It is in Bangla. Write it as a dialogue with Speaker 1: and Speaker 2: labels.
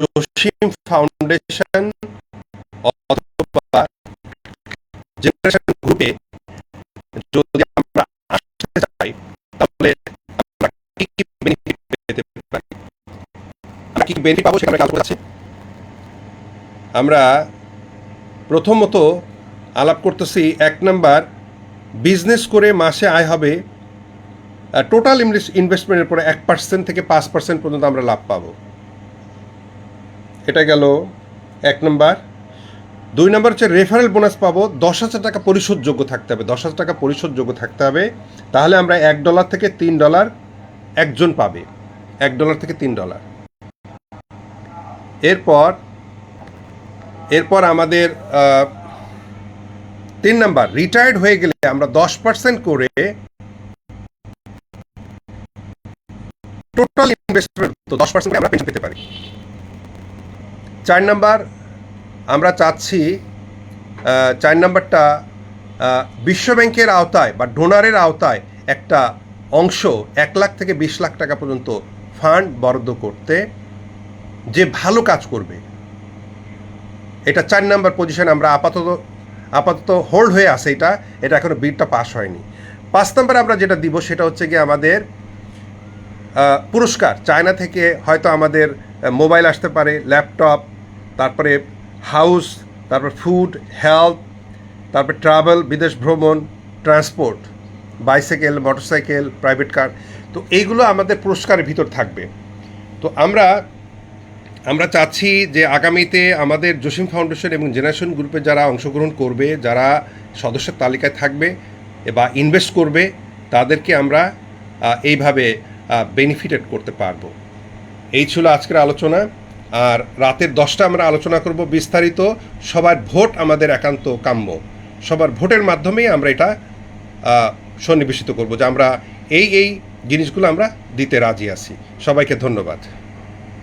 Speaker 1: জসিম ফাউন্ডেশন অথবা জেনারেশন গ্রুপে যদি আমরা আসতে চাই তাহলে আমরা কি কি বেনিফিট পেতে পারি, আমরা কি বেনিফিট পাবো সেটা কাজ করছে। আমরা প্রথমত আলাপ করতেছি 1 নাম্বার, বিজনেস করে মাসে আয় হবে টোটাল ইনভেস্টমেন্টের পরে 1% থেকে 5% পর্যন্ত আমরা লাভ পাবো। এটা গেল 1 নাম্বার। 2 নাম্বার হচ্ছে রেফারেল বোনাস পাবো। 10,000 টাকা পরিশোধযোগ্য থাকতে হবে, 10,000 টাকা পরিশোধযোগ্য থাকতে হবে। তাহলে আমরা $1 থেকে $3 একজন পাবে, $1 থেকে $3। এরপর আমাদের 3 নাম্বার, রিটায়ার্ড হয়ে গেলে আমরা 10% করে টোটাল ইনভেস্টমেন্ট 10% আমরা পেনশন পেতে পারি। 4 নাম্বার, আমরা চাচ্ছি 4 নাম্বারটা বিশ্বব্যাংকের আওতায় বা ডোনারের আওতায় একটা অংশ 1 লাখ থেকে 20 লাখ টাকা পর্যন্ত ফান্ড বরাদ্দ করতে, যে ভালো কাজ করবে। এটা 4 নাম্বার পজিশন আমরা আপাতত হোল্ড হয়ে আছে। এটা এখনো বিলটা পাস হয়নি। 5 নাম্বার আমরা যেটা দিব সেটা হচ্ছে গিয়ে আমাদের পুরস্কার। চায়না থেকে হয়তো আমাদের মোবাইল আসতে পারে, ল্যাপটপ, তারপরে হাউস, তারপর ফুড, হেলথ, তারপর ট্রাভেল, বিদেশ ভ্রমণ, transport, bicycle, motorcycle, private car. তো এইগুলো আমাদের পুরস্কারের ভিতর থাকবে। তো আমরা চাচ্ছি যে আগামীতে আমাদের জসিম ফাউন্ডেশন এবং জেনারেশন গ্রুপে যারা অংশগ্রহণ করবে, যারা সদস্যের তালিকায় থাকবে বা ইনভেস্ট করবে, তাদেরকে আমরা এইভাবে বেনিফিটেড করতে পারবো। এই ছিল আজকের আলোচনা। আর রাতের 10টা আমরা আলোচনা করব বিস্তারিত। সবার ভোট আমাদের একান্ত কাম্য, সবার ভোটের মাধ্যমেই আমরা এটা সন্নিবেশিত করব যে আমরা এই জিনিসগুলো আমরা দিতে রাজি আছি। সবাইকে ধন্যবাদ।